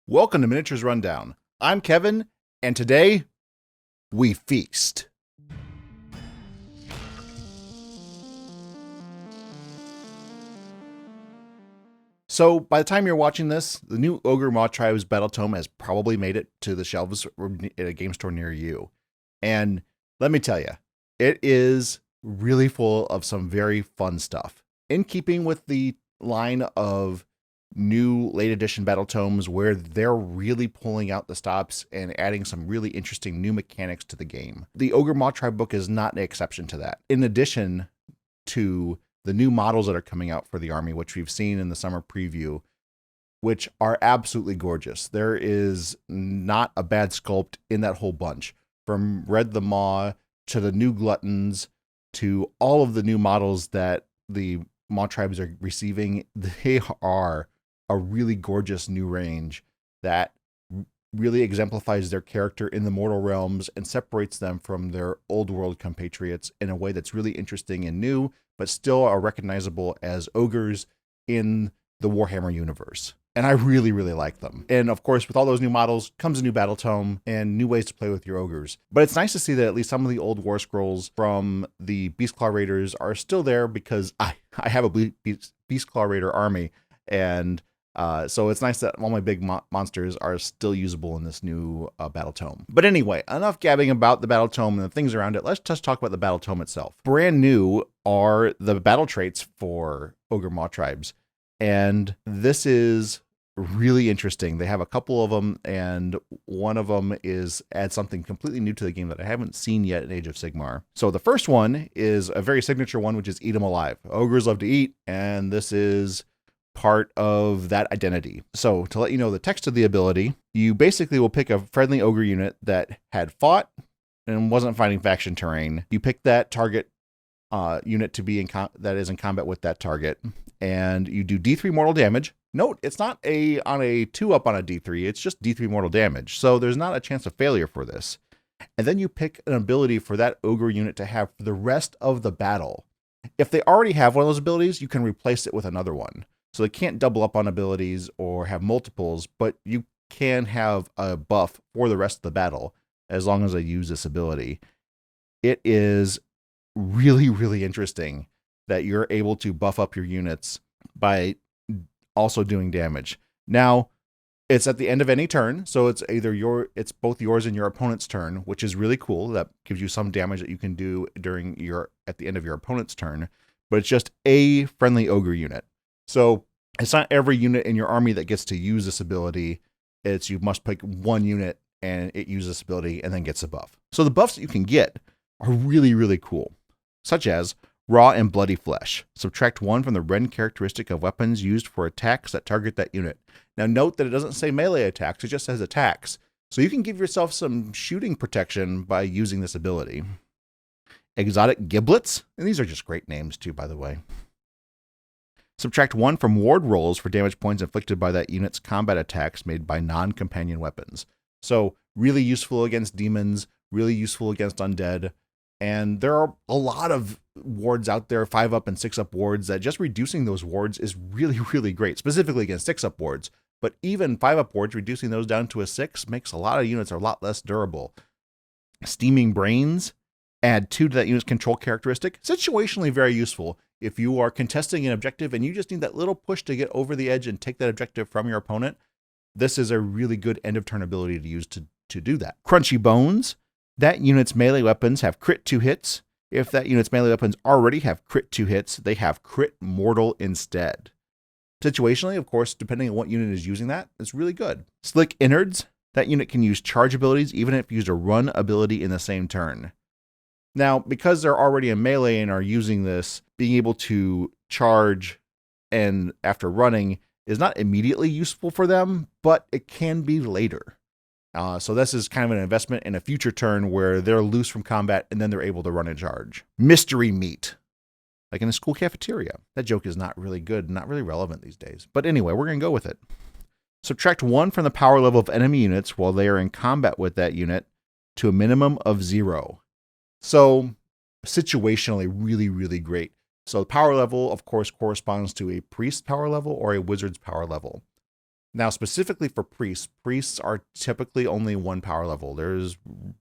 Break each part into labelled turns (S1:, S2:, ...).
S1: Welcome to Miniatures Rundown. I'm Kevin, and today we feast. So, by the time you're watching this, the new Ogor Mawtribes Battle Tome has probably made it to the shelves at a game store near you. And let me tell you, it is really full of some very fun stuff. In keeping with the line of new late edition battle tomes where they're really pulling out the stops and adding some really interesting new mechanics to the game. The Ogor Mawtribe book is not an exception to that. In addition to the new models that are coming out for the army, which we've seen in the summer preview, which are absolutely gorgeous. There is not a bad sculpt in that whole bunch. From Red the Maw to the new Gluttons to all of the new models that the Mawtribes are receiving, they are a really gorgeous new range that really exemplifies their character in the mortal realms and separates them from their old world compatriots in a way that's really interesting and new, but still are recognizable as ogres in the Warhammer universe. And I really, really like them. And of course, with all those new models comes a new battle tome and new ways to play with your ogres. But it's nice to see that at least some of the old war scrolls from the Beastclaw Raiders are still there, because I have a Beastclaw Raider army, and so it's nice that all my big monsters are still usable in this new battle tome. But anyway, enough gabbing about the battle tome and the things around it. Let's just talk about the battle tome itself. Brand new are the battle traits for Ogor Mawtribes, and this is really interesting. They have a couple of them, and one of them adds something completely new to the game that I haven't seen yet in Age of Sigmar. So the first one is a very signature one, which is eat 'em alive. Ogres love to eat, and this is part of that identity. So to let you know the text of the ability, you basically will pick a friendly ogre unit that had fought and wasn't fighting faction terrain. You pick that target unit to be that is in combat with that target, and you do D3 mortal damage. Note, it's not on a 2-up on a D3, it's just D3 mortal damage, so there's not a chance of failure for this. And then you pick an ability for that ogre unit to have for the rest of the battle. If they already have one of those abilities, you can replace it with another one. So they can't double up on abilities or have multiples, but you can have a buff for the rest of the battle as long as they use this ability. It is really, really interesting that you're able to buff up your units by also doing damage. Now, it's at the end of any turn, so it's it's both yours and your opponent's turn, which is really cool. That gives you some damage that you can do at the end of your opponent's turn, but it's just a friendly ogre unit. So it's not every unit in your army that gets to use this ability. It's you must pick one unit and it uses this ability and then gets a buff. So the buffs that you can get are really, really cool, such as Raw and Bloody Flesh. Subtract 1 from the rend characteristic of weapons used for attacks that target that unit. Now note that it doesn't say melee attacks, it just says attacks. So you can give yourself some shooting protection by using this ability. Exotic Giblets, and these are just great names too, by the way. Subtract 1 from ward rolls for damage points inflicted by that unit's combat attacks made by non-companion weapons. So really useful against demons, really useful against undead. And there are a lot of wards out there, 5-up and 6-up wards, that just reducing those wards is really, really great, specifically against 6-up wards. But even 5-up wards, reducing those down to a 6 makes a lot of units a lot less durable. Steaming Brains, add 2 to that unit's control characteristic. Situationally very useful. If you are contesting an objective and you just need that little push to get over the edge and take that objective from your opponent, this is a really good end of turn ability to use to do that. Crunchy Bones, that unit's melee weapons have crit 2 hits. If that unit's melee weapons already have crit 2 hits, they have crit mortal instead. Situationally, of course, depending on what unit is using that, it's really good. Slick Innards, that unit can use charge abilities even if used a run ability in the same turn. Now, because they're already in melee and are using this, being able to charge and after running is not immediately useful for them, but it can be later. So this is kind of an investment in a future turn where they're loose from combat and then they're able to run and charge. Mystery Meat, like in a school cafeteria. That joke is not really good, not really relevant these days. But anyway, we're going to go with it. Subtract 1 from the power level of enemy units while they are in combat with that unit to a minimum of 0. So situationally really, really great. So the power level, of course, corresponds to a priest power level or a wizard's power level. Now, specifically for priests are typically only one power level.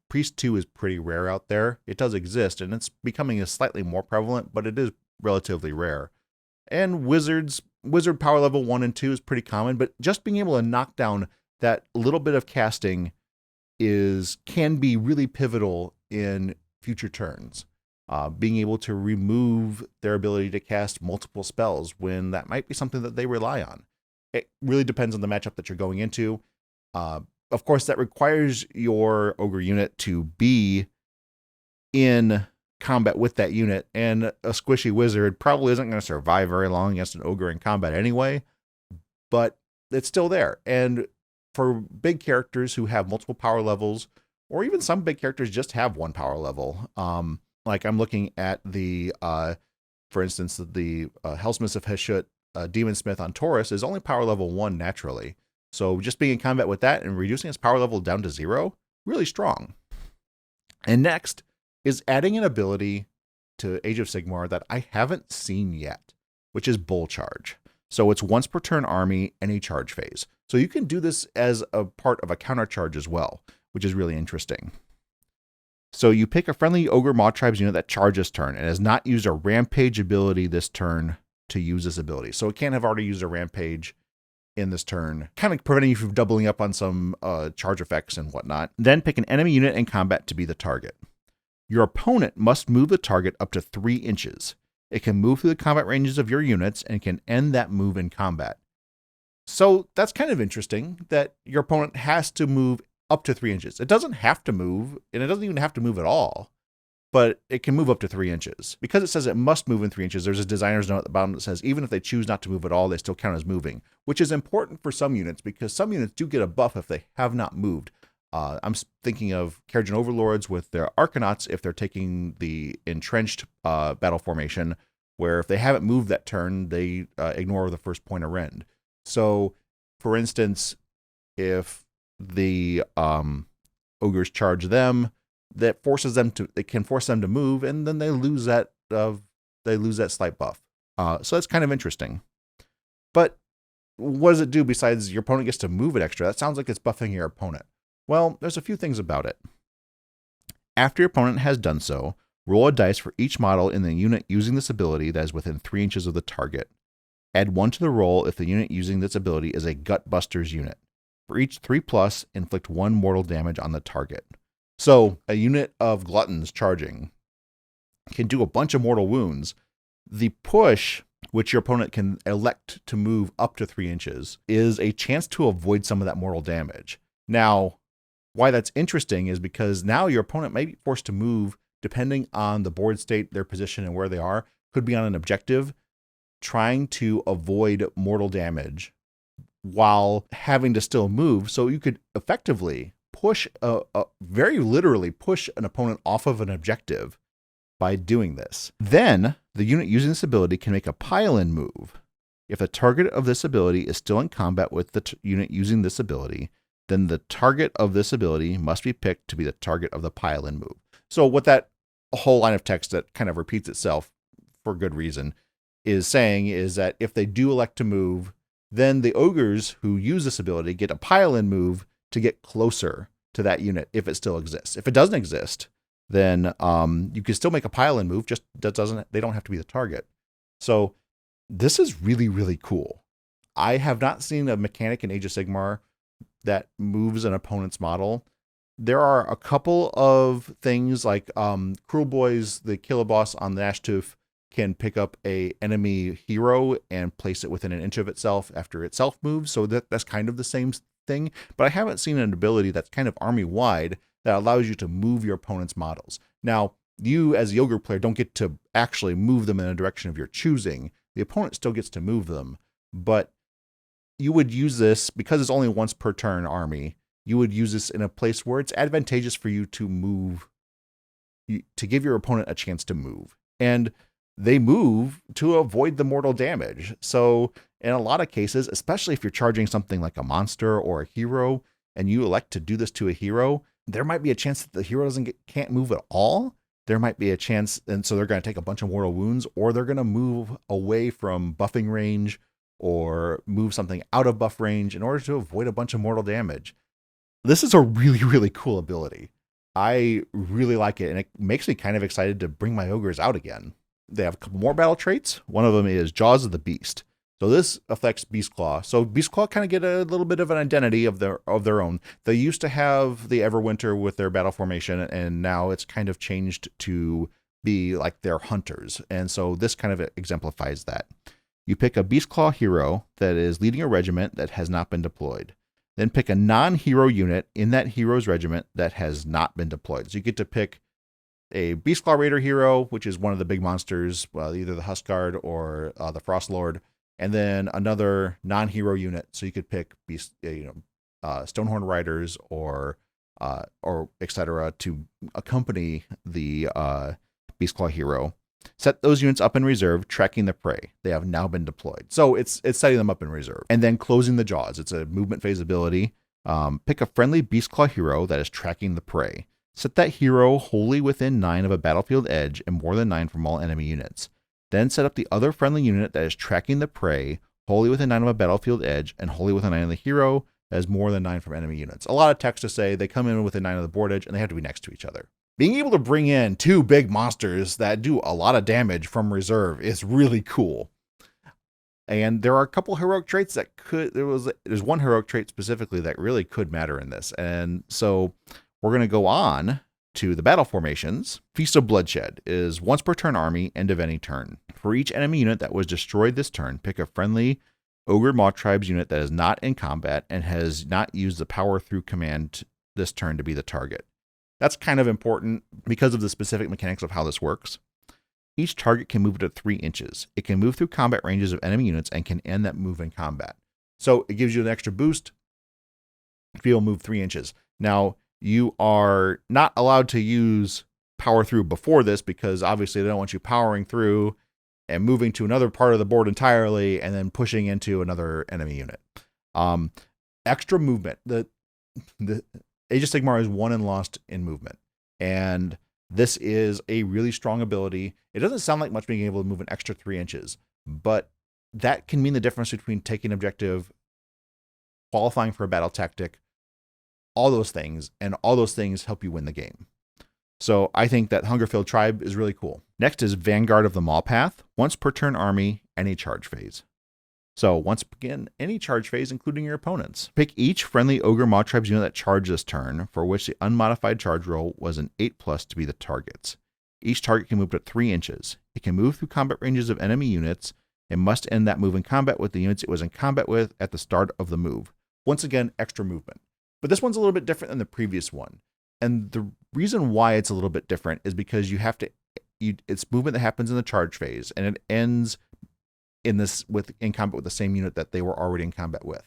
S1: Priest 2 is pretty rare out there. It does exist, and it's becoming slightly more prevalent, but it is relatively rare. And wizard power level 1 and 2 is pretty common, but just being able to knock down that little bit of casting can be really pivotal in future turns. Being able to remove their ability to cast multiple spells when that might be something that they rely on. It really depends on the matchup that you're going into. Of course, that requires your ogre unit to be in combat with that unit, and a squishy wizard probably isn't going to survive very long against an ogre in combat anyway, but it's still there. And for big characters who have multiple power levels, or even some big characters just have one power level, like I'm looking at for instance, the Hellsmith of Heshut Demon Smith on Taurus is only power level 1 naturally. So just being in combat with that and reducing its power level down to 0, really strong. And next is adding an ability to Age of Sigmar that I haven't seen yet, which is Bull Charge. So it's once per turn army, any charge phase. So you can do this as a part of a counter charge as well, which is really interesting. So you pick a friendly Ogor Mawtribes unit that charges turn and has not used a rampage ability this turn to use this ability. So it can't have already used a rampage in this turn, kind of preventing you from doubling up on some charge effects and whatnot. Then pick an enemy unit in combat to be the target. Your opponent must move the target up to 3 inches. It can move through the combat ranges of your units and can end that move in combat. So that's kind of interesting that your opponent has to move up to 3 inches. It doesn't have to move, and it doesn't even have to move at all, but it can move up to 3 inches. Because it says it must move in 3 inches, there's a designer's note at the bottom that says even if they choose not to move at all, they still count as moving, which is important for some units because some units do get a buff if they have not moved. I'm thinking of Keragen Overlords with their Arcanauts if they're taking the entrenched battle formation, where if they haven't moved that turn, they ignore the first point of rend. So, for instance, if the ogres charge them, that forces them to. It can force them to move, and then they lose that. They lose that slight buff. So that's kind of interesting. But what does it do besides your opponent gets to move it extra? That sounds like it's buffing your opponent. Well, there's a few things about it. After your opponent has done so, roll a dice for each model in the unit using this ability that is within 3 inches of the target. Add 1 to the roll if the unit using this ability is a Gutbusters unit. For each 3+, inflict 1 mortal damage on the target. So, a unit of Gluttons charging can do a bunch of mortal wounds. The push, which your opponent can elect to move up to 3 inches, is a chance to avoid some of that mortal damage. Now, why that's interesting is because now your opponent may be forced to move depending on the board state, their position, and where they are. Could be on an objective, trying to avoid mortal damage while having to still move. So you could effectively push, very literally push an opponent off of an objective by doing this. Then the unit using this ability can make a pile-in move. If the target of this ability is still in combat with the unit using this ability, then the target of this ability must be picked to be the target of the pile-in move. So what that whole line of text that kind of repeats itself for good reason is saying is that if they do elect to move, then the ogres who use this ability get a pile-in move to get closer to that unit if it still exists. If it doesn't exist, then you can still make a pile-in move, just they don't have to be the target. So this is really, really cool. I have not seen a mechanic in Age of Sigmar that moves an opponent's model. There are a couple of things like Cruel Boys, the killer boss on the Ashtooth, can pick up a enemy hero and place it within an inch of itself after itself moves. So that's kind of the same thing. But I haven't seen an ability that's kind of army-wide that allows you to move your opponent's models. Now, you as the ogre player don't get to actually move them in a direction of your choosing. The opponent still gets to move them, but you would use this, because it's only once per turn army, you would use this in a place where it's advantageous for you to move, to give your opponent a chance to move. And they move to avoid the mortal damage. So in a lot of cases, especially if you're charging something like a monster or a hero, and you elect to do this to a hero, there might be a chance that the hero can't move at all. There might be a chance, and so they're going to take a bunch of mortal wounds, or they're going to move away from buffing range, or move something out of buff range in order to avoid a bunch of mortal damage. This is a really, really cool ability. I really like it, and it makes me kind of excited to bring my ogres out again. They have a couple more battle traits. One of them is Jaws of the Beast. So this affects Beast Claw. So Beast Claw kind of get a little bit of an identity of their own. They used to have the Everwinter with their battle formation, and now it's kind of changed to be like their hunters. And so this kind of exemplifies that. You pick a Beast Claw hero that is leading a regiment that has not been deployed. Then pick a non-hero unit in that hero's regiment that has not been deployed. So you get to pick a Beast Claw Raider hero, which is one of the big monsters, either the Huskard or the Frost Lord, and then another non-hero unit. So you could pick Stonehorn Riders or etc. to accompany the Beast Claw hero. Set those units up in reserve, tracking the prey. They have now been deployed. So it's setting them up in reserve. And then closing the jaws. It's a movement phase ability. Pick a friendly Beast Claw hero that is tracking the prey. Set that hero wholly within 9 of a battlefield edge and more than 9 from all enemy units. Then set up the other friendly unit that is tracking the prey wholly within 9 of a battlefield edge and wholly within 9 of the hero that has more than 9 from enemy units. A lot of text to say they come in within 9 of the board edge and they have to be next to each other. Being able to bring in 2 big monsters that do a lot of damage from reserve is really cool. And there are a couple heroic traits that there's one heroic trait specifically that really could matter in this. And so we're going to go on to the battle formations. Feast of Bloodshed is once per turn army, end of any turn. For each enemy unit that was destroyed this turn, pick a friendly Ogor Mawtribes unit that is not in combat and has not used the power through command this turn to be the target. That's kind of important because of the specific mechanics of how this works. Each target can move up to 3 inches. It can move through combat ranges of enemy units and can end that move in combat. So it gives you an extra boost if you'll move 3 inches. Now, you are not allowed to use power through before this because obviously they don't want you powering through and moving to another part of the board entirely and then pushing into another enemy unit. Extra movement. The Age of Sigmar is won and lost in movement. And this is a really strong ability. It doesn't sound like much being able to move an extra 3 inches, but that can mean the difference between taking objective, qualifying for a battle tactic, all those things, and all those things help you win the game. So I think that Hungerfilled Tribe is really cool. Next is Vanguard of the Maw Path, once per turn army, any charge phase. So once again, any charge phase, including your opponents. Pick each friendly Ogor Mawtribes unit that charged this turn, for which the unmodified charge roll was an 8+ to be the targets. Each target can move up to 3 inches. It can move through combat ranges of enemy units and must end that move in combat with the units it was in combat with at the start of the move. Once again, extra movement. But this one's a little bit different than the previous one. And the reason why it's a little bit different is because it's movement that happens in the charge phase, and it ends in combat with the same unit that they were already in combat with.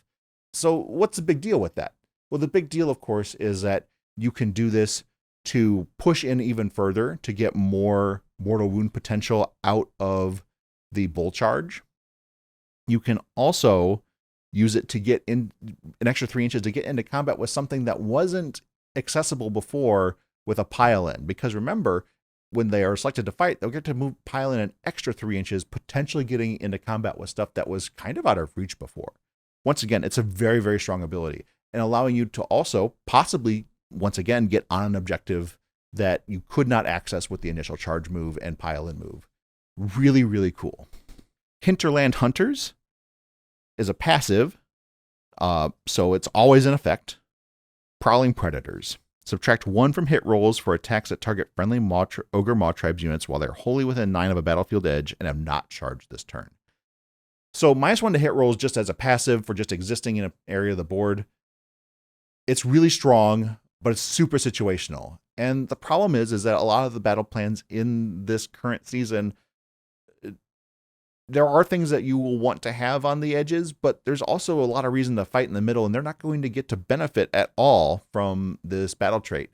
S1: So what's the big deal with that? Well, the big deal, of course, is that you can do this to push in even further to get more mortal wound potential out of the bull charge. You can also use it to get in an extra 3 inches to get into combat with something that wasn't accessible before with a pile in. Because remember, when they are selected to fight, they'll get to pile in an extra 3 inches, potentially getting into combat with stuff that was kind of out of reach before. Once again, it's a very, very strong ability and allowing you to also possibly, once again, get on an objective that you could not access with the initial charge move and pile in move. Really, really cool. Hinterland Hunters is a passive, so it's always in effect. Prowling Predators. Subtract 1 from hit rolls for attacks that target friendly Ogor Mawtribes units while they're wholly within 9 of a battlefield edge and have not charged this turn. So -1 to hit rolls just as a passive for just existing in an area of the board. It's really strong, but it's super situational. And the problem is that a lot of the battle plans in this current season, there are things that you will want to have on the edges, but there's also a lot of reason to fight in the middle, and they're not going to get to benefit at all from this battle trait.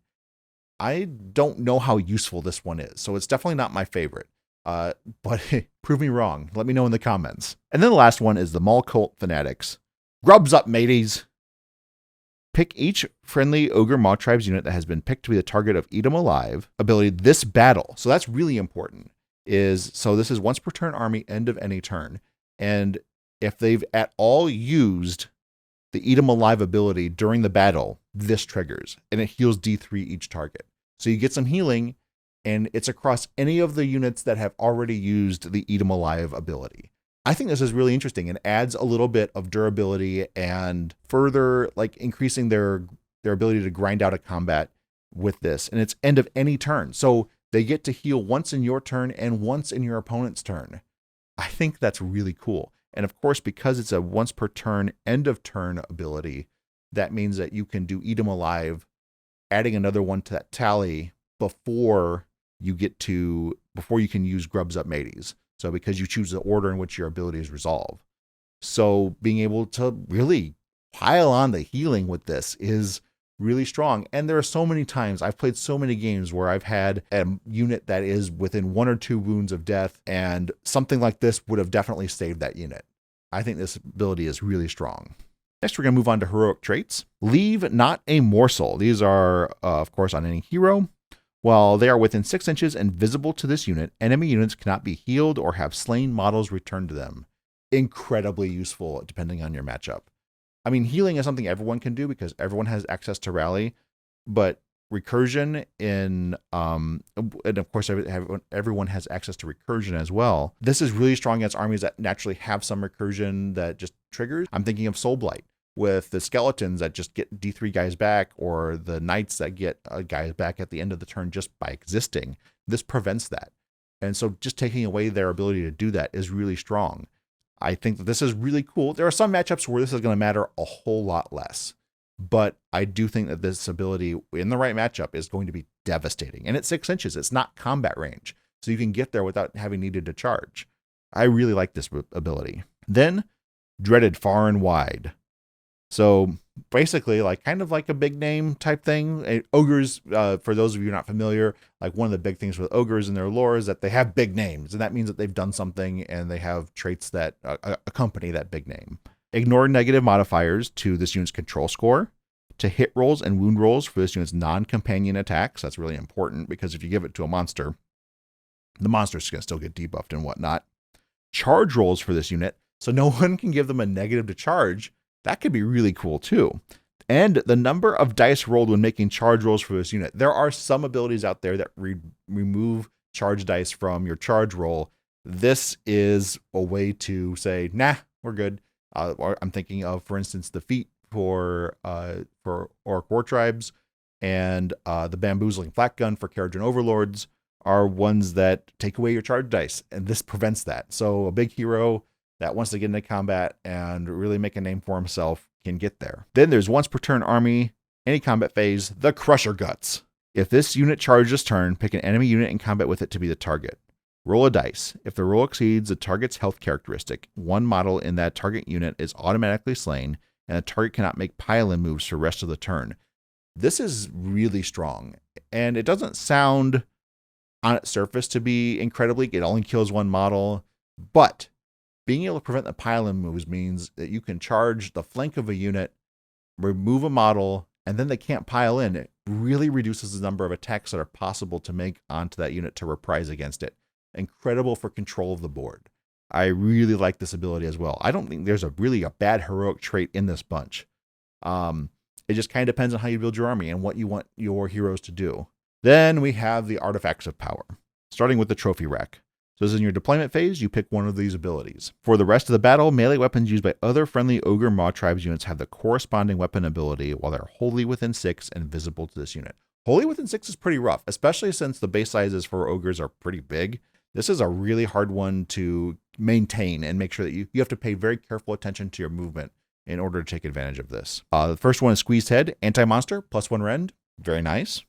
S1: I don't know how useful this one is, so it's definitely not my favorite. But prove me wrong. Let me know in the comments. And then the last one is the Maul Cult Fanatics. Grubs up, mateys! Pick each friendly Ogor Mawtribes unit that has been picked to be the target of Eat 'em Alive ability this battle. So that's really important. So this is once per turn army, end of any turn. And if they've at all used the Eat 'em Alive ability during the battle, this triggers, and it heals D3 each target. So you get some healing, and it's across any of the units that have already used the Eat 'em Alive ability. I think this is really interesting and adds a little bit of durability and further like increasing their ability to grind out a combat with this. And it's end of any turn. So they get to heal once in your turn and once in your opponent's turn. I think that's really cool. And of course, because it's a once per turn, end of turn ability, that means that you can do Eat 'em Alive, adding another one to that tally before you can use Grubs Up Mateys. So because you choose the order in which your abilities resolve. So being able to really pile on the healing with this is really strong. And there are so many times I've played so many games where I've had a unit that is within 1 or 2 wounds of death, and something like this would have definitely saved that unit. I think this ability is really strong. Next, we're going to move on to heroic traits. Leave not a morsel. These are, of course, on any hero. While they are within 6 inches and visible to this unit, enemy units cannot be healed or have slain models returned to them. Incredibly useful depending on your matchup. I mean, healing is something everyone can do because everyone has access to rally, but recursion and of course everyone has access to recursion as well. This is really strong against armies that naturally have some recursion that just triggers. I'm thinking of Soul Blight with the skeletons that just get D3 guys back, or the knights that get guys back at the end of the turn just by existing. This prevents that. And so just taking away their ability to do that is really strong. I think that this is really cool. There are some matchups where this is going to matter a whole lot less, but I do think that this ability in the right matchup is going to be devastating. And it's 6 inches. It's not combat range, so you can get there without having needed to charge. I really like this ability. Then, dreaded far and wide. So basically, kind of like a big name type thing. Ogres, for those of you not familiar, one of the big things with ogres in their lore is that they have big names, and that means that they've done something and they have traits that accompany that big name. Ignore negative modifiers to this unit's control score, to hit rolls and wound rolls for this unit's non-companion attacks. That's really important because if you give it to a monster, the monster's going to still get debuffed and whatnot. Charge rolls for this unit, so no one can give them a negative to charge. That could be really cool too. And the number of dice rolled when making charge rolls for this unit. There are some abilities out there that remove charge dice from your charge roll. This is a way to say, nah, we're good. I'm thinking of, for instance, the feat for Ogor Mawtribes and the bamboozling flak gun for Kharadron Overlords are ones that take away your charge dice, and this prevents that. So a big hero that wants to get into combat and really make a name for himself can get there. Then there's once per turn army, any combat phase, the Crusher Guts. If this unit charges this turn, pick an enemy unit in combat with it to be the target. Roll a dice. If the roll exceeds the target's health characteristic, one model in that target unit is automatically slain, and the target cannot make pile-in moves for the rest of the turn. This is really strong, and it doesn't sound on its surface to be incredibly. It only kills one model, but being able to prevent the pile-in moves means that you can charge the flank of a unit, remove a model, and then they can't pile in. It really reduces the number of attacks that are possible to make onto that unit to reprise against it. Incredible for control of the board. I really like this ability as well. I don't think there's really a bad heroic trait in this bunch. It just kind of depends on how you build your army and what you want your heroes to do. Then we have the Artifacts of Power, starting with the Trophy Rack. So as in your deployment phase, you pick one of these abilities. For the rest of the battle, melee weapons used by other friendly Ogor Mawtribes units have the corresponding weapon ability while they're wholly within 6 and visible to this unit. Wholly within 6 is pretty rough, especially since the base sizes for ogres are pretty big. This is a really hard one to maintain and make sure that you have to pay very careful attention to your movement in order to take advantage of this. The first one is Squeezed Head, Anti-Monster, +1 rend. Very nice.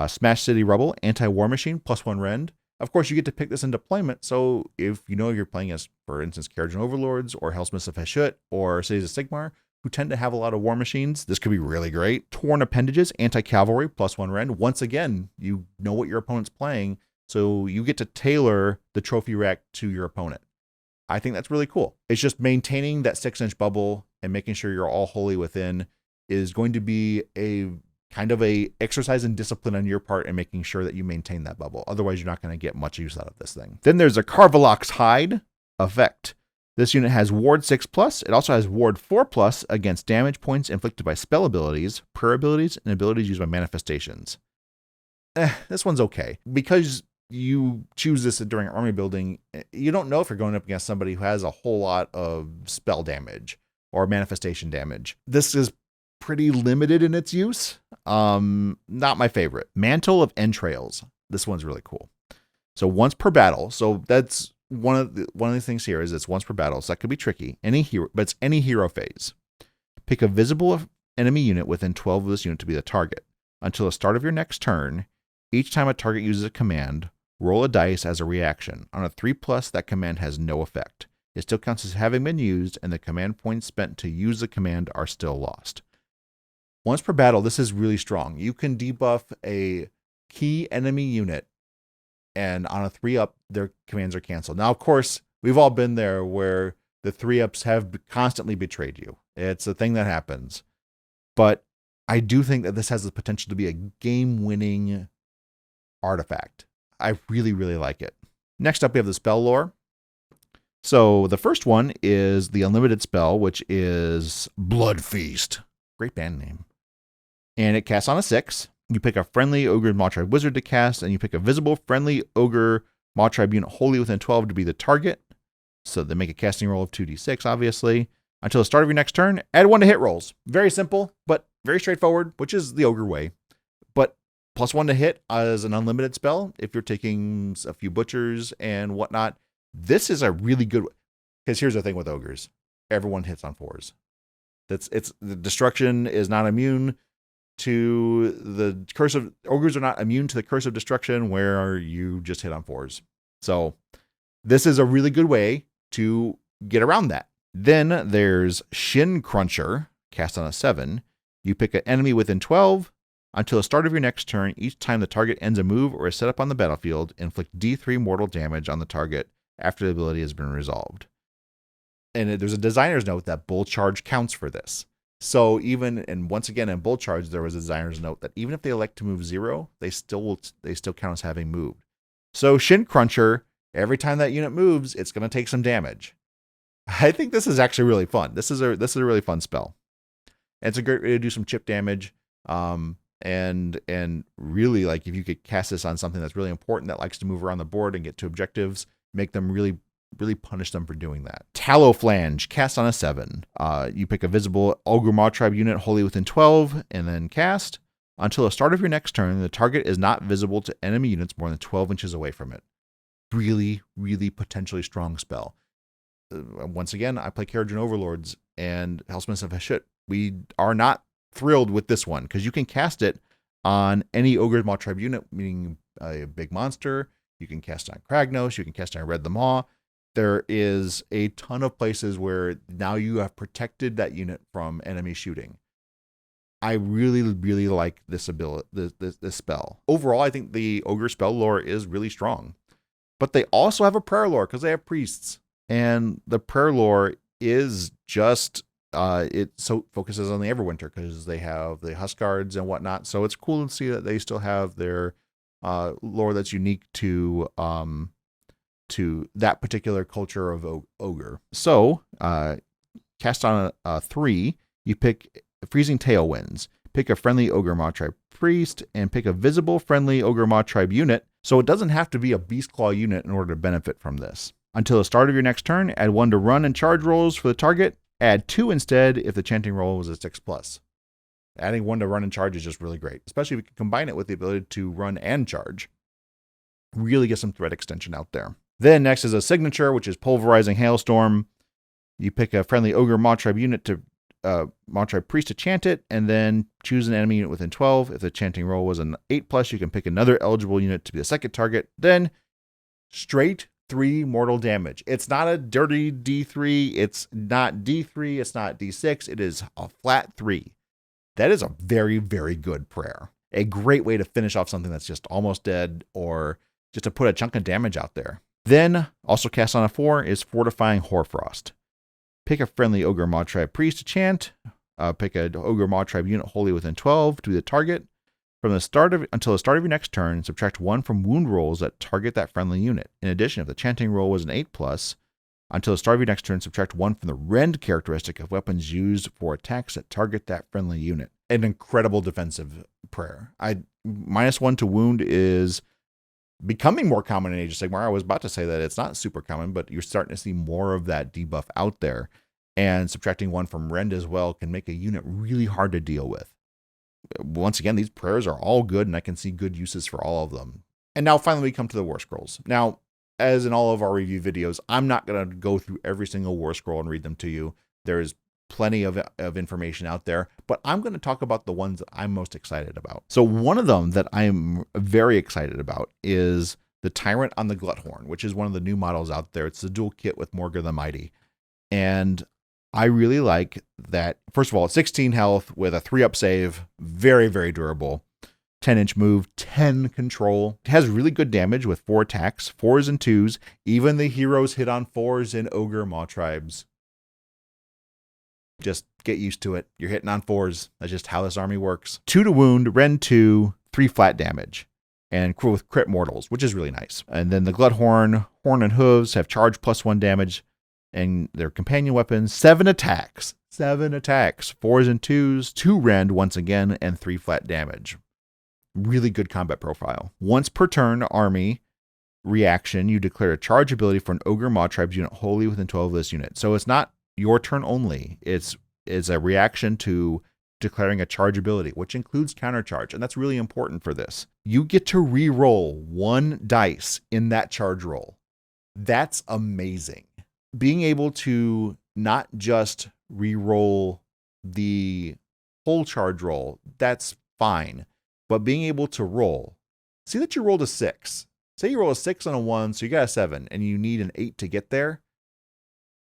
S1: Smash City Rubble, Anti-War Machine, +1 rend. Of course, you get to pick this in deployment, so if you know you're playing as, for instance, Kharadron Overlords or Hellsmiths of Heshut or Cities of Sigmar, who tend to have a lot of war machines, this could be really great. Torn Appendages, Anti-Cavalry, +1 rend. Once again, you know what your opponent's playing, so you get to tailor the trophy rack to your opponent. I think that's really cool. It's just maintaining that 6-inch bubble and making sure you're all wholly within is going to be a kind of a exercise in discipline on your part and making sure that you maintain that bubble. Otherwise, you're not going to get much use out of this thing. Then there's a Carvelox Hide effect. This unit has Ward 6+. It also has Ward 4+ against damage points inflicted by spell abilities, prayer abilities, and abilities used by manifestations. This one's okay. Because you choose this during army building, you don't know if you're going up against somebody who has a whole lot of spell damage or manifestation damage. This is pretty limited in its use. Not my favorite. Mantle of Entrails. This one's really cool. So once per battle. So that's one of the things here is it's once per battle. So that could be tricky. But it's any hero phase. Pick a visible enemy unit within 12 of this unit to be the target. Until the start of your next turn, each time a target uses a command, roll a dice as a reaction. On a 3+, that command has no effect. It still counts as having been used, and the command points spent to use the command are still lost. Once per battle, this is really strong. You can debuff a key enemy unit, and on a 3-up, their commands are canceled. Now, of course, we've all been there where the 3-ups have constantly betrayed you. It's a thing that happens. But I do think that this has the potential to be a game-winning artifact. I really, really like it. Next up, we have the spell lore. So the first one is the unlimited spell, which is Blood Feast. Great band name. And it casts on a 6. You pick a friendly Ogor Mawtribe wizard to cast, and you pick a visible friendly Ogor Mawtribe unit wholly within 12 to be the target. So they make a casting roll of 2d6, obviously. Until the start of your next turn, add 1 to hit rolls. Very simple, but very straightforward, which is the Ogre way. But +1 to hit as an unlimited spell, if you're taking a few butchers and whatnot. This is a really good, because here's the thing with ogres. Everyone hits on 4s. The destruction is not immune to the curse of, ogres are not immune to the curse of destruction where you just hit on 4s. So this is a really good way to get around that. Then there's Shin Cruncher, cast on a 7. You pick an enemy within 12. Until the start of your next turn, each time the target ends a move or is set up on the battlefield, inflict D3 mortal damage on the target after the ability has been resolved. And there's a designer's note that Bull Charge counts for this. So once again, in Bull Charge, there was a designer's note that even if they elect to move 0, they still count as having moved. So Shin Cruncher, every time that unit moves, it's going to take some damage. I think this is actually really fun. This is a really fun spell. And it's a great way to do some chip damage. And really, like, if you could cast this on something that's really important that likes to move around the board and get to objectives, make them really, really punish them for doing that. Tallow Flange, cast on a 7. You pick a visible Ogor Mawtribe unit wholly within 12, and then cast. Until the start of your next turn, the target is not visible to enemy units more than 12 inches away from it. Really, really potentially strong spell. Once again, I play Kharadron Overlords and Hellsmiths of Hashut. We are not thrilled with this one because you can cast it on any Ogor Mawtribe unit, meaning a big monster. You can cast it on Kragnos. You can cast it on Red the Maw. There is a ton of places where now you have protected that unit from enemy shooting. I really, really like this ability, this spell. Overall, I think the Ogre spell lore is really strong. But they also have a prayer lore because they have priests. And the prayer lore is just, it so focuses on the Everwinter because they have the Huskguards and whatnot. So it's cool to see that they still have their lore that's unique to that particular culture of ogre. So cast on a 3, you pick Freezing Tailwinds. Pick a friendly Ogor Mawtribe priest and pick a visible friendly Ogor Mawtribe unit. So it doesn't have to be a Beastclaw unit in order to benefit from this. Until the start of your next turn, add 1 to run and charge rolls for the target. Add 2 instead if the chanting roll was a 6+. Adding 1 to run and charge is just really great, especially if you can combine it with the ability to run and charge. Really get some threat extension out there. Then next is a signature, which is Pulverizing Hailstorm. You pick a friendly Ogor Mawtribe unit to Mawtribe priest to chant it, and then choose an enemy unit within 12. If the chanting roll was an 8+, you can pick another eligible unit to be the second target. Then straight 3 mortal damage. It's not a dirty D3. It's not D3. It's not D6. It is a flat 3. That is a very, very good prayer. A great way to finish off something that's just almost dead or just to put a chunk of damage out there. Then, also cast on a 4 is Fortifying Hoarfrost. Pick a friendly Ogor Mawtribe priest to chant. Pick a Ogor Mawtribe unit wholly within 12 to be the target. Until the start of your next turn, subtract 1 from wound rolls that target that friendly unit. In addition, if the chanting roll was an 8+, Until the start of your next turn, subtract 1 from the rend characteristic of weapons used for attacks that target that friendly unit. An incredible defensive prayer. -1 to wound is becoming more common in Age of Sigmar. I was about to say that it's not super common, but you're starting to see more of that debuff out there. And subtracting 1 from rend as well can make a unit really hard to deal with. Once again, these prayers are all good, and I can see good uses for all of them. And now finally we come to the War Scrolls. Now, as in all of our review videos, I'm not going to go through every single War Scroll and read them to you. There's plenty of information out there, but I'm going to talk about the ones that I'm most excited about. So one of them that I'm very excited about is the Tyrant on the Gluthorn, which is one of the new models out there. It's the dual kit with Morgar the Mighty. And I really like that. First of all, 16 health with a 3-up save. Very, very durable. 10-inch move, 10 control. It has really good damage with 4 attacks, 4s and 2s. Even the heroes hit on 4s in Ogor Mawtribes. Just get used to it. You're hitting on 4s. That's just how this army works. 2 to wound, rend 2, 3 flat damage. And with crit mortals, which is really nice. And then the Gluthorn, horn and hooves have charge +1 damage. And their companion weapons, 7 attacks. 7 attacks. 4s and 2s, 2 rend once again, and 3 flat damage. Really good combat profile. Once per turn, army reaction, you declare a charge ability for an Ogor Mawtribes unit wholly within 12 of this unit. So it's not your turn only. It's a reaction to declaring a charge ability, which includes countercharge. And that's really important for this. You get to re-roll 1 dice in that charge roll. That's amazing. Being able to not just re-roll the whole charge roll, that's fine. But being able to roll, see that you rolled a 6. Say you roll a 6 and a 1, so you got a 7, and you need an 8 to get there.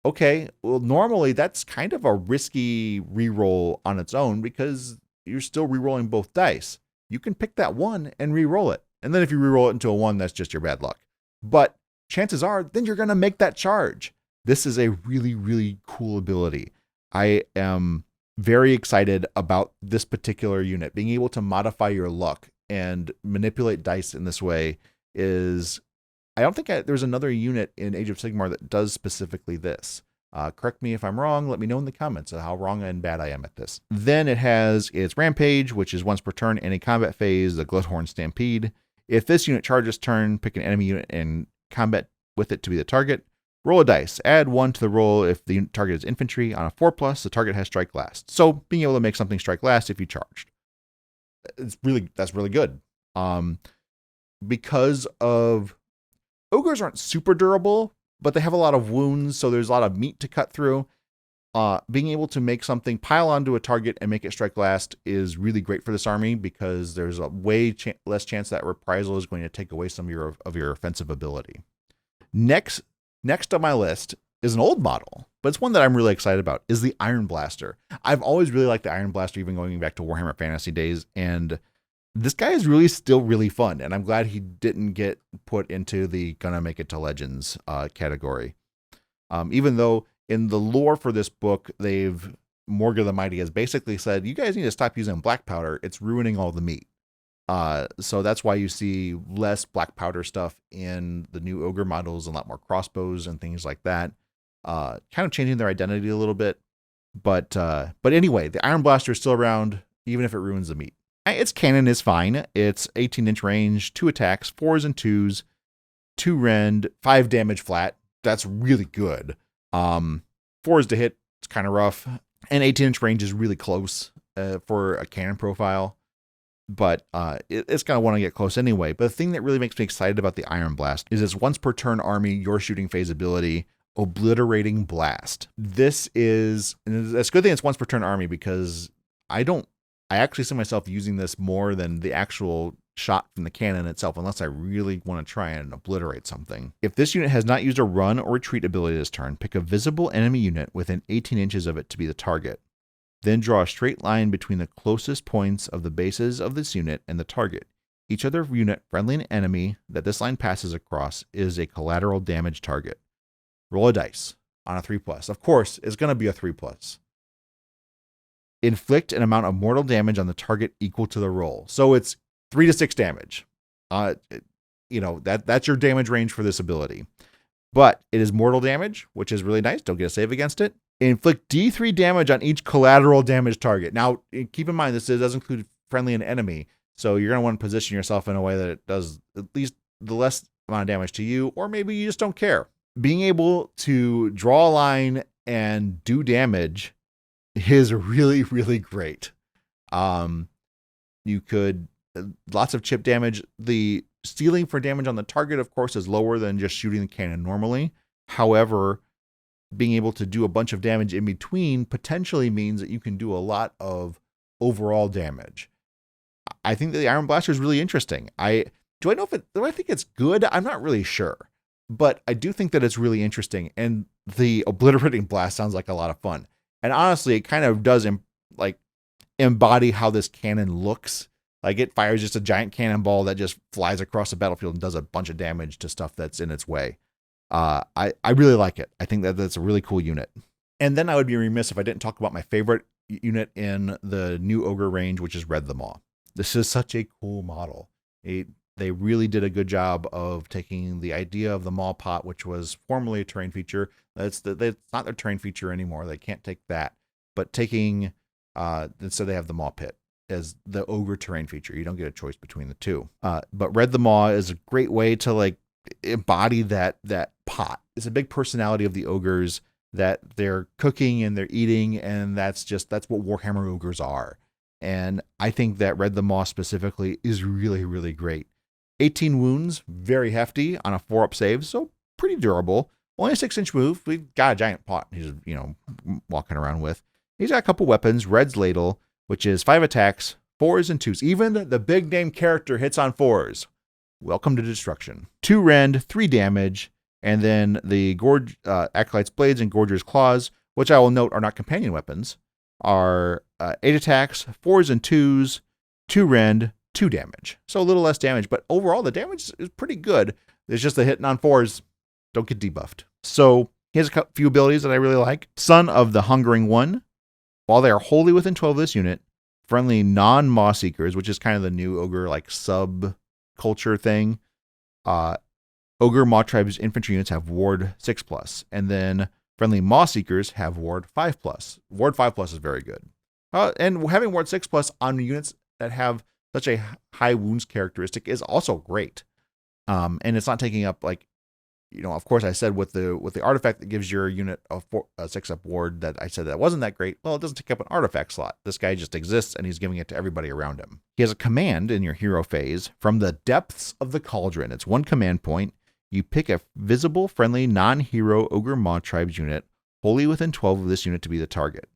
S1: Okay, well, normally that's kind of a risky reroll on its own because you're still rerolling both dice. You can pick that 1 and reroll it. And then if you reroll it into a 1, that's just your bad luck. But chances are, then you're going to make that charge. This is a really, really cool ability. I am very excited about this particular unit. Being able to modify your luck and manipulate dice in this way is... I don't think there's another unit in Age of Sigmar that does specifically this. Correct me if I'm wrong. Let me know in the comments of how wrong and bad I am at this. Then it has its Rampage, which is once per turn, any combat phase, the Gluthorn Stampede. If this unit charges turn, pick an enemy unit and combat with it to be the target. Roll a dice. Add 1 to the roll if the target is infantry. On a 4+, the target has strike last. So being able to make something strike last if you charged. That's really good. Because of... Ogres aren't super durable, but they have a lot of wounds, so there's a lot of meat to cut through. Being able to make something pile onto a target and make it strike last is really great for this army because there's a way less chance that reprisal is going to take away some of your offensive ability. Next on my list is an old model, but it's one that I'm really excited about, is the Iron Blaster. I've always really liked the Iron Blaster, even going back to Warhammer Fantasy days, and this guy is really still really fun, and I'm glad he didn't get put into the gonna make it to Legends category. Even though in the lore for this book, Morgar the Mighty has basically said, you guys need to stop using black powder. It's ruining all the meat. So that's why you see less black powder stuff in the new Ogre models, and a lot more crossbows and things like that. Kind of changing their identity a little bit. But anyway, the Iron Blaster is still around, even if it ruins the meat. Its cannon is fine. It's 18-inch range, 2 attacks, 4s and 2s, 2 rend, 5 damage flat. That's really good. 4s to hit, it's kind of rough. And 18-inch range is really close for a cannon profile. But it's going to want to get close anyway. But the thing that really makes me excited about the Iron Blast is its once per turn army, your shooting phase ability, Obliterating Blast. It's a good thing it's once per turn army because I actually see myself using this more than the actual shot from the cannon itself, unless I really want to try and obliterate something. If this unit has not used a run or retreat ability this turn, pick a visible enemy unit within 18 inches of it to be the target. Then draw a straight line between the closest points of the bases of this unit and the target. Each other unit, friendly and enemy, that this line passes across is a collateral damage target. Roll a dice on a 3+. Of course, it's going to be a 3+. Inflict an amount of mortal damage on the target equal to the roll. So it's 3 to 6 damage. That's your damage range for this ability. but it is mortal damage, which is really nice. Don't get a save against it. Inflict D3 damage on each collateral damage target. Now, keep in mind, this does include friendly and enemy, so you're going to want to position yourself in a way that it does at least the less amount of damage to you, or maybe you just don't care. Being able to draw a line and do damage is really, really great. You could, lots of chip damage. The ceiling for damage on the target, of course, is lower than just shooting the cannon normally. However, being able to do a bunch of damage in between potentially means that you can do a lot of overall damage. I think that the Iron Blaster is really interesting. Do I think it's good? I'm not really sure, but I do think that it's really interesting. And the Obliterating Blast sounds like a lot of fun. And honestly, it kind of does embody how this cannon looks. Like, it fires just a giant cannonball that just flies across the battlefield and does a bunch of damage to stuff that's in its way. I really like it. I think that that's a really cool unit. And then I would be remiss if I didn't talk about my favorite unit in the new Ogre range, which is Red the Maw. This is such a cool model. They really did a good job of taking the idea of the Maw Pot, which was formerly a terrain feature. It's not their terrain feature anymore. They can't take that. But taking, so they have the Maw Pit as the Ogre terrain feature. You don't get a choice between the two. But Red the Maw is a great way to like embody that pot. It's a big personality of the ogres, that they're cooking and they're eating, and that's what Warhammer ogres are. And I think that Red the Maw specifically is really, really great. 18 wounds, very hefty on a 4-up save, so pretty durable. Only a 6-inch move. We've got a giant pot he's, walking around with. He's got a couple weapons. Red's Ladle, which is 5 attacks, 4s and 2s. Even the big name character hits on 4s. Welcome to destruction. 2 rend, 3 damage, and then the Acolyte's Blades and Gorger's Claws, which I will note are not companion weapons, are 8 attacks, 4s and 2s, 2 rend, 2 damage. So a little less damage, but overall the damage is pretty good. It's just the hitting on 4s don't get debuffed. So he has a few abilities that I really like. Son of the Hungering One. While they are wholly within 12 of this unit, friendly non-Maw Seekers, which is kind of the new Ogre like sub-culture thing, Ogor Mawtribes infantry units have Ward 6+, and then friendly Maw Seekers have Ward 5+. Ward 5+ is very good. And having Ward 6+ on units that have such a high wounds characteristic is also great. And it's not taking up, like, of course I said with the artifact that gives your unit a 6-up ward, that I said that wasn't that great. Well, it doesn't take up an artifact slot. This guy just exists and he's giving it to everybody around him. He has a command in your hero phase, From the Depths of the Cauldron. It's 1 command point. You pick a visible, friendly, non-hero Ogor Mawtribes unit wholly within 12 of this unit to be the target.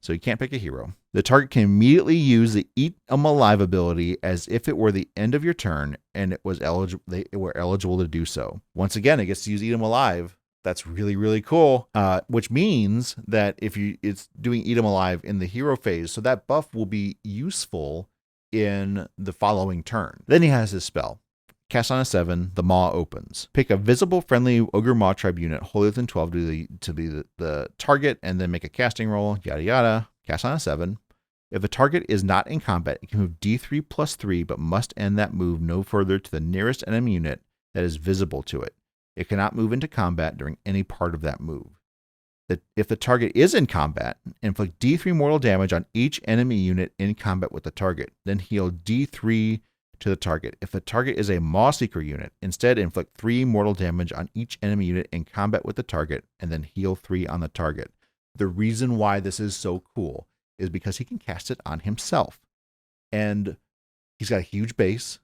S1: So you can't pick a hero. The target can immediately use the Eat 'em Alive ability as if it were the end of your turn and it was eligible. They were eligible to do so. Once again, it gets to use Eat 'em Alive. That's really, really cool. Which means that if it's doing Eat 'em Alive in the hero phase, so that buff will be useful in the following turn. Then he has his spell. Cast on a 7, the Maw opens. Pick a visible friendly Ogor Mawtribe unit wholly within 12 to be the target, and then make a casting roll, yada yada. Cast on a 7. If the target is not in combat, it can move D3+3, but must end that move no further to the nearest enemy unit that is visible to it. It cannot move into combat during any part of that move. If the target is in combat, inflict D3 mortal damage on each enemy unit in combat with the target, then heal D3 to the target. If the target is a Maw Seeker unit, instead inflict 3 mortal damage on each enemy unit in combat with the target, and then heal 3 on the target. The reason why this is so cool is because he can cast it on himself. And he's got a huge base,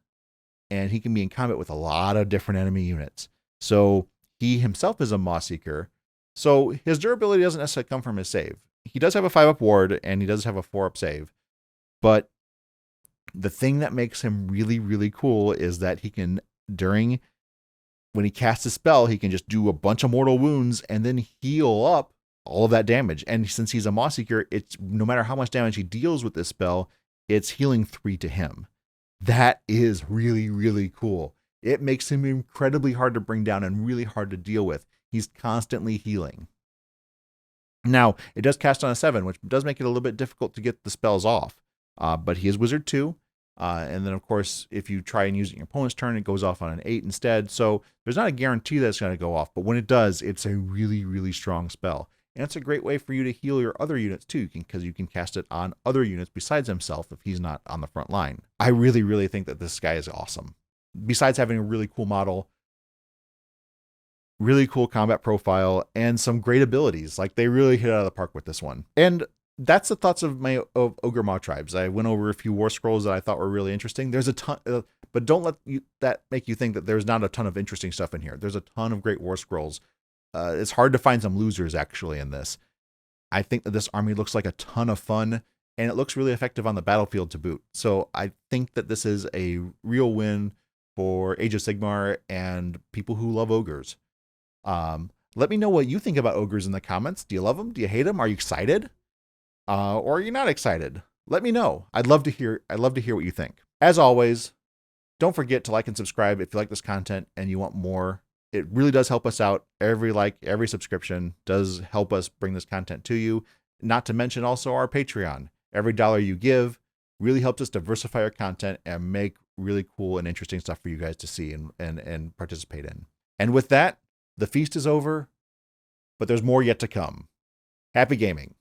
S1: and he can be in combat with a lot of different enemy units. So he himself is a Maw Seeker, so his durability doesn't necessarily come from his save. He does have a 5-up ward, and he does have a 4-up save, but the thing that makes him really, really cool is that he can, when he casts a spell, he can just do a bunch of mortal wounds and then heal up all of that damage. And since he's a Maw Seeker, it's no matter how much damage he deals with this spell, it's healing 3 to him. That is really, really cool. It makes him incredibly hard to bring down and really hard to deal with. He's constantly healing. Now, it does cast on a 7, which does make it a little bit difficult to get the spells off. But he is Wizard 2. And then, of course, if you try and use it in your opponent's turn, it goes off on an 8 instead. So there's not a guarantee that it's going to go off, but when it does, it's a really, really strong spell. And it's a great way for you to heal your other units too, because you can cast it on other units besides himself if he's not on the front line. I really, really think that this guy is awesome. Besides having a really cool model, really cool combat profile, and some great abilities. Like, they really hit it out of the park with this one. And that's the thoughts of Ogor Mawtribes. I went over a few war scrolls that I thought were really interesting. There's a ton, but don't let that make you think that there's not a ton of interesting stuff in here. There's a ton of great war scrolls. It's hard to find some losers actually in this. I think that this army looks like a ton of fun, and it looks really effective on the battlefield to boot. So I think that this is a real win for Age of Sigmar and people who love ogres. Let me know what you think about ogres in the comments. Do you love them? Do you hate them? Are you excited? Or are you not excited? Let me know. I'd love to hear what you think. As always, don't forget to like and subscribe if you like this content and you want more. It really does help us out. Every like, every subscription does help us bring this content to you. Not to mention also our Patreon. Every dollar you give really helps us diversify our content and make really cool and interesting stuff for you guys to see and participate in. And with that, the feast is over, but there's more yet to come. Happy gaming.